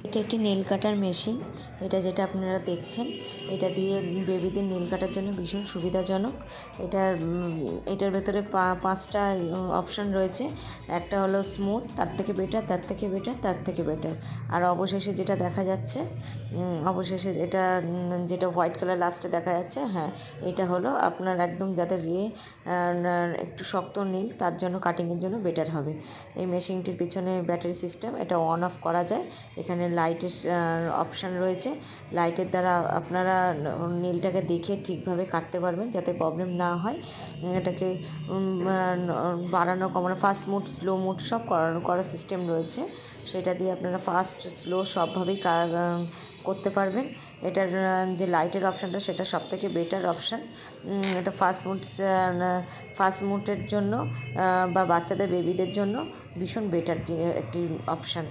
এটা একটি নেল কাটার মেশিন। এটা যেটা আপনারা দেখছেন, এটা দিয়ে বেবিদের নেল কাটার জন্য ভীষণ সুবিধাজনক। এটার ভেতরে পাঁচটা অপশান রয়েছে। একটা হলো স্মুথ, তার থেকে বেটার, তার থেকে বেটার, তার থেকে বেটার। আর অবশেষে যেটা দেখা যাচ্ছে, অবশেষে এটা যেটা হোয়াইট কালার লাস্টে দেখা যাচ্ছে, হ্যাঁ, এটা হলো আপনার একদম যাদের একটু শক্ত নীল, তার জন্য কাটিংয়ের জন্য বেটার হবে। এই মেশিনটির পিছনে ব্যাটারি সিস্টেম, এটা অন অফ করা যায়। এখানে লাইটের অপশান রয়েছে। লাইটের দ্বারা আপনারা নীলটাকে দেখে ঠিকভাবে কাটতে পারবেন যাতে প্রবলেম না হয়। এটাকে বাড়ানো কমানো, ফাস্ট মুড, স্লো মুড সব করার সিস্টেম রয়েছে। সেটা দিয়ে আপনারা ফাস্ট স্লো সবভাবেই করতে পারবেন। এটার যে লাইটের অপশানটা, সেটা সবথেকে বেটার অপশান। এটা ফাস্ট মুডের জন্য বা বাচ্চাদের বেবিদের জন্য ভীষণ বেটার যে একটি অপশান।